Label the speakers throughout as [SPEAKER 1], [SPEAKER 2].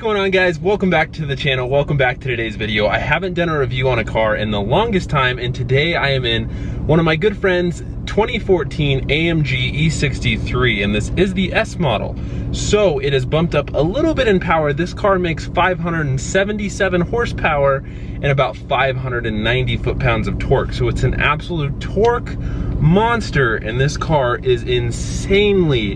[SPEAKER 1] going on, guys? Welcome back to the channel. Welcome back to today's video. I haven't done a review on a car in the longest time, and today I am in one of my good friends' 2014 AMG E63, and this is the S model. So it has bumped up a little bit in power. This car makes 577 horsepower and about 590 foot-pounds of torque. So it's an absolute torque monster, and this car is insanely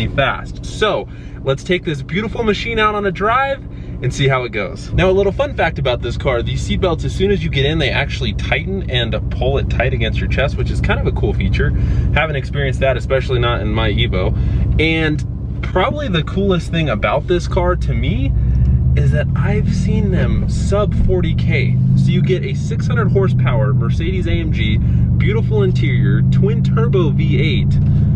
[SPEAKER 1] fast. So let's take this beautiful machine out on a drive and see how it goes. Now, a little fun fact about this car, these seat belts, as soon as you get in, they actually tighten and pull it tight against your chest, which is kind of a cool feature. Haven't experienced that, especially not in my Evo. And probably the coolest thing about this car to me is that I've seen them sub 40K. So you get a 600 horsepower Mercedes AMG, beautiful interior, twin turbo V8,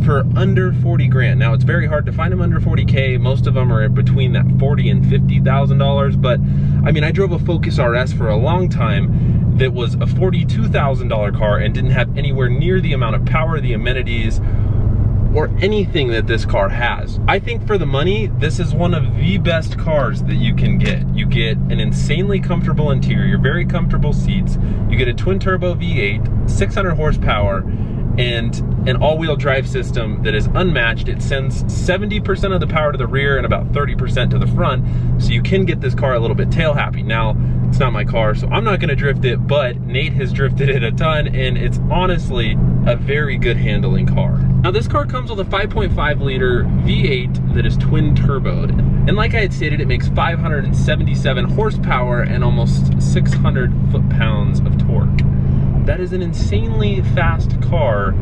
[SPEAKER 1] for under 40 grand. Now, it's very hard to find them under 40K. Most of them are between that $40,000 and $50,000. But I mean, I drove a Focus RS for a long time that was a $42,000 car and didn't have anywhere near the amount of power, the amenities, or anything that this car has. I think for the money, this is one of the best cars that you can get. You get an insanely comfortable interior, very comfortable seats. You get a twin turbo V8, 600 horsepower, and an all-wheel drive system that is unmatched. It sends 70% of the power to the rear and about 30% to the front, so you can get this car a little bit tail happy. Now, it's not my car, so I'm not gonna drift it, but Nate has drifted it a ton, and it's honestly a very good handling car. Now, this car comes with a 5.5 liter V8 that is twin turboed. And like I had stated, it makes 577 horsepower and almost 600 foot-pounds of torque. That is an insanely fast car,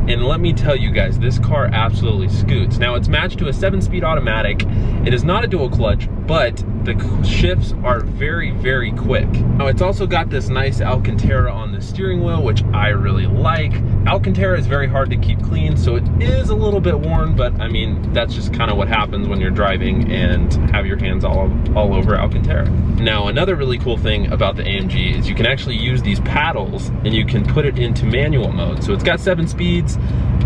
[SPEAKER 1] and let me tell you guys, this car absolutely scoots. Now, it's matched to a 7-speed automatic. It is not a dual clutch, but the shifts are very quick. Now, it's also got this nice Alcantara on the steering wheel, which I really like. Alcantara is very hard to keep clean, so it is a little bit worn, but I mean, that's just kind of what happens when you're driving and have your hands all over Alcantara. Now, another really cool thing about the AMG is you can actually use these paddles and you can put it into manual mode. So it's got 7 speeds.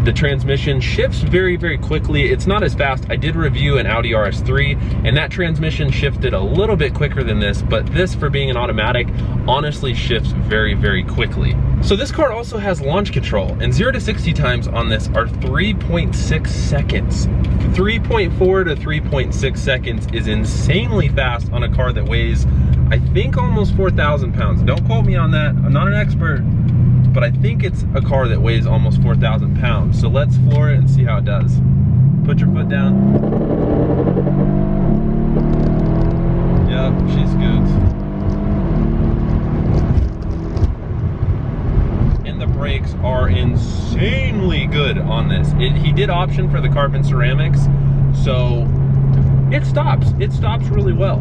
[SPEAKER 1] The transmission shifts very quickly. It's not as fast. I did review an Audi RS3, and that transmission shifted a little bit quicker than this, but this, for being an automatic, honestly shifts very quickly. So this car also has launch control, and 0 to 60 times on this are 3.6 seconds. 3.4 to 3.6 seconds is insanely fast on a car that weighs, I think, almost 4,000 pounds. Don't quote me on that. I'm not an expert, but I think it's a car that weighs almost 4,000 pounds. So let's floor it and see how it does. Put your foot down. Yep, she scoots. And the brakes are insanely good on this. He did option for the carbon ceramics, so it stops. It stops really well.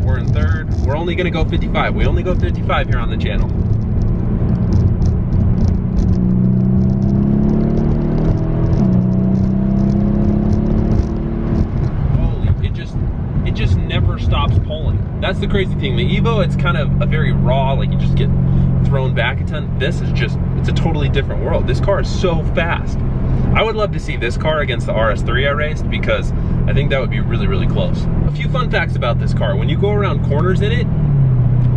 [SPEAKER 1] We're in third. We're only gonna go 55. We only go 55 here on the channel. Stops pulling. That's the crazy thing. The Evo, it's kind of a very raw, like you just get thrown back a ton. This is just, it's a totally different world. This car is so fast. I would love to see this car against the RS3 I raced, because I think that would be really close. A few fun facts about this car. When you go around corners in it,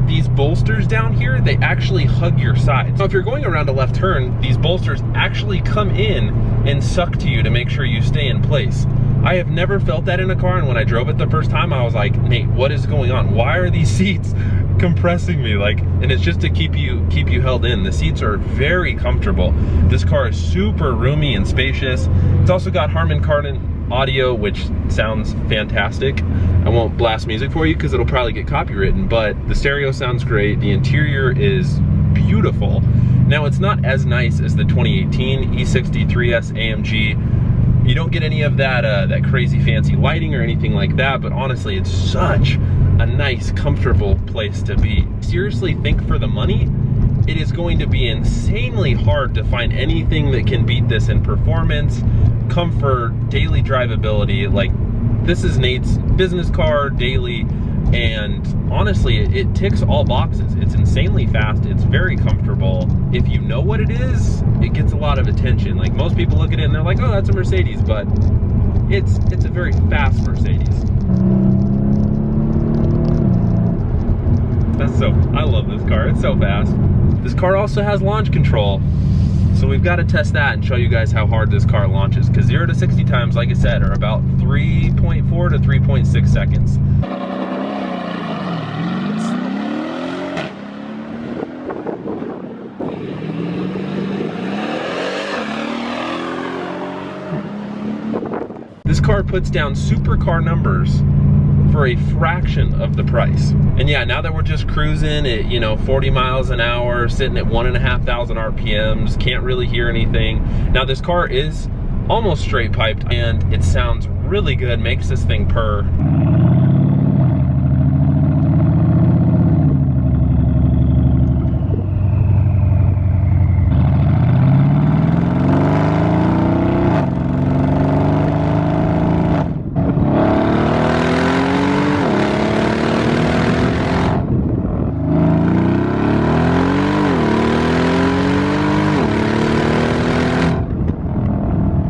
[SPEAKER 1] these bolsters down here, they actually hug your sides. So if you're going around a left turn, these bolsters actually come in and suck to you to make sure you stay in place. I have never felt that in a car, and when I drove it the first time, I was like, Nate, what is going on? Why are these seats compressing me? Like, and it's just to keep you held in. The seats are very comfortable. This car is super roomy and spacious. It's also got Harman Kardon audio, which sounds fantastic. I won't blast music for you because it'll probably get copywritten, but the stereo sounds great. The interior is beautiful. Now, it's not as nice as the 2018 E63S Amg. You don't get any of that that crazy fancy lighting or anything like that, but honestly, it's such a nice, comfortable place to be. Seriously, think for the money, it is going to be insanely hard to find anything that can beat this in performance, comfort, daily drivability. Like, this is Nate's business car, daily, and honestly, it ticks all boxes. It's insanely fast, it's very comfortable. If you know what it is, it gets a lot of attention. Like, most people look at it and they're like, oh, that's a Mercedes, but it's a very fast Mercedes. I love this car, it's so fast. This car also has launch control. So we've got to test that and show you guys how hard this car launches, because 0 to 60 times, like I said, are about 3.4 to 3.6 seconds. This car puts down supercar numbers for a fraction of the price. And yeah, now that we're just cruising at, you know, 40 miles an hour, sitting at 1,500 RPMs, can't really hear anything. Now this car is almost straight piped and it sounds really good, makes this thing purr.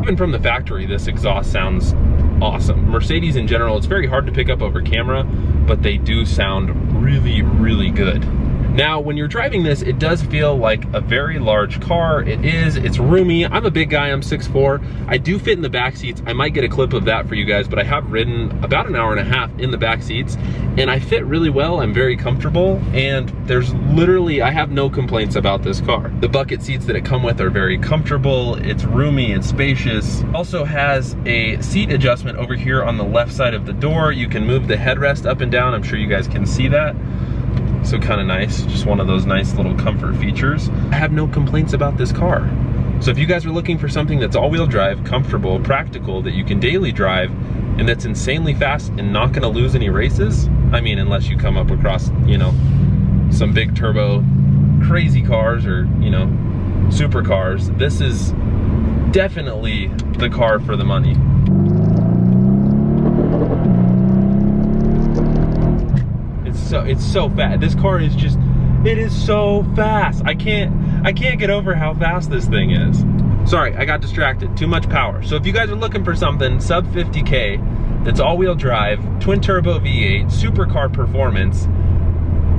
[SPEAKER 1] Even from the factory, this exhaust sounds awesome. Mercedes in general, it's very hard to pick up over camera, but they do sound really, really good. Now, when you're driving this, it does feel like a very large car. It's roomy. I'm a big guy, I'm 6'4". I do fit in the back seats. I might get a clip of that for you guys, but I have ridden about an hour and a half in the back seats, and I fit really well. I'm very comfortable, and there's literally, I have no complaints about this car. The bucket seats that it come with are very comfortable. It's roomy, it's spacious. Also has a seat adjustment over here on the left side of the door. You can move the headrest up and down. I'm sure you guys can see that. So kind of nice, just one of those nice little comfort features. I have no complaints about this car. So if you guys are looking for something that's all-wheel drive, comfortable, practical, that you can daily drive, and that's insanely fast and not gonna lose any races, I mean, unless you come up across, you know, some big turbo crazy cars or, you know, supercars, this is definitely the car for the money. It's so fast. This car is just, it is so fast. I can't get over how fast this thing is. Sorry, I got distracted. Too much power. So if you guys are looking for something sub 50K, that's all-wheel drive, twin turbo V8, supercar performance,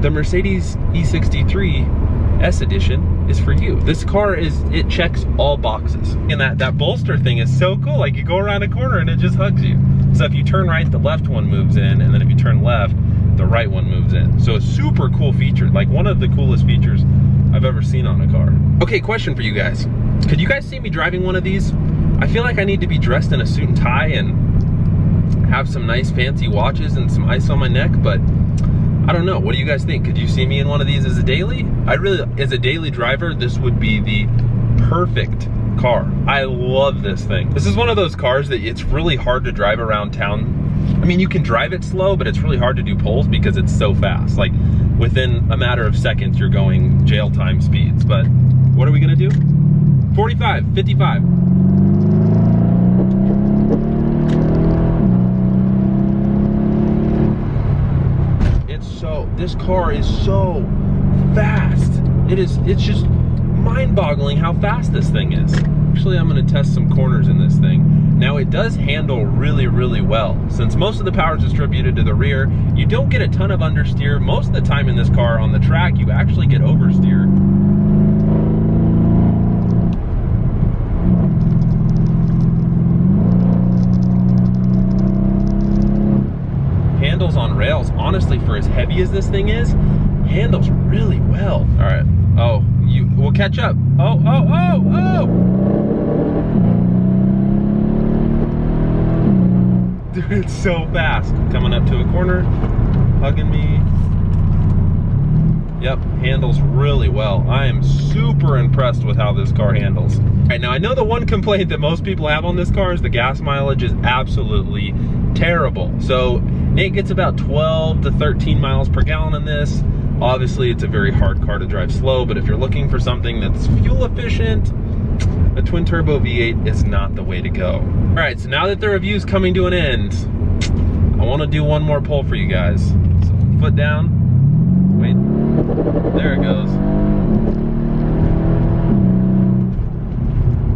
[SPEAKER 1] the Mercedes E63S edition is for you. This car it checks all boxes. And that bolster thing is so cool. Like, you go around a corner and it just hugs you. So if you turn right, the left one moves in, and then if you turn left, the right one moves in. So a super cool feature, like one of the coolest features I've ever seen on a car. Okay, question for you guys. Could you guys see me driving one of these? I feel like I need to be dressed in a suit and tie and have some nice fancy watches and some ice on my neck, but I don't know. What do you guys think? Could you see me in one of these as a daily? As a daily driver, this would be the perfect car. I love this thing. This is one of those cars that it's really hard to drive around town. I mean, you can drive it slow, but it's really hard to do pulls because it's so fast. Like, within a matter of seconds, you're going jail time speeds. But what are we gonna do? 45, 55. This car is so fast. It's just mind-boggling how fast this thing is. Actually, I'm gonna test some corners in this thing. Now, it does handle really, really well. Since most of the power is distributed to the rear, you don't get a ton of understeer. Most of the time in this car on the track, you actually get oversteer. Handles on rails, honestly, for as heavy as this thing is, handles really well. All right, oh, we'll catch up. Oh. Dude, it's so fast. Coming up to a corner, hugging me. Yep, handles really well. I am super impressed with how this car handles. All right, now I know the one complaint that most people have on this car is the gas mileage is absolutely terrible. So Nate gets about 12 to 13 miles per gallon in this. Obviously, it's a very hard car to drive slow, but if you're looking for something that's fuel efficient, a twin turbo V8 is not the way to go. All right, so now that the review's coming to an end, I want to do one more pull for you guys. So foot down. Wait, there it goes.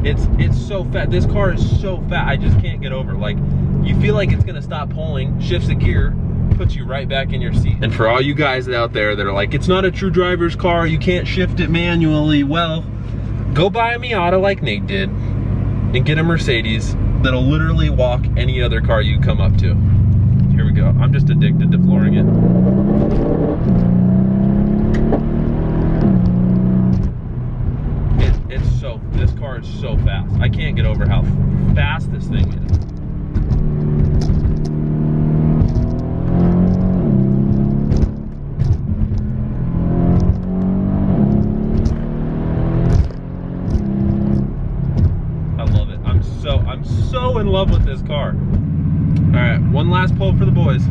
[SPEAKER 1] It's so fast. This car is so fast. I just can't get over. Like, you feel like it's gonna stop pulling, shifts a gear, puts you right back in your seat. And for all you guys out there that are like, it's not a true driver's car, you can't shift it manually, well, go buy a Miata like Nate did and get a Mercedes that'll literally walk any other car you come up to. Here we go. I'm just addicted to flooring it. This car is so fast. I can't get over how fast this thing is. I love it. I'm so in love with this car. All right, one last pull for the boys.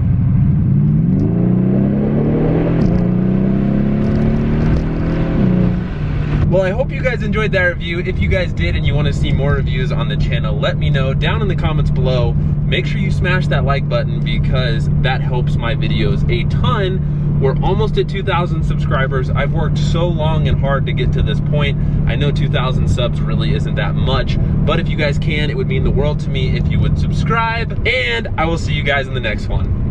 [SPEAKER 1] Well, I hope you guys enjoyed that review. If you guys did and you want to see more reviews on the channel, let me know down in the comments below. Make sure you smash that like button because that helps my videos a ton. We're almost at 2,000 subscribers. I've worked so long and hard to get to this point. I know 2,000 subs really isn't that much, but if you guys can, it would mean the world to me if you would subscribe, and I will see you guys in the next one.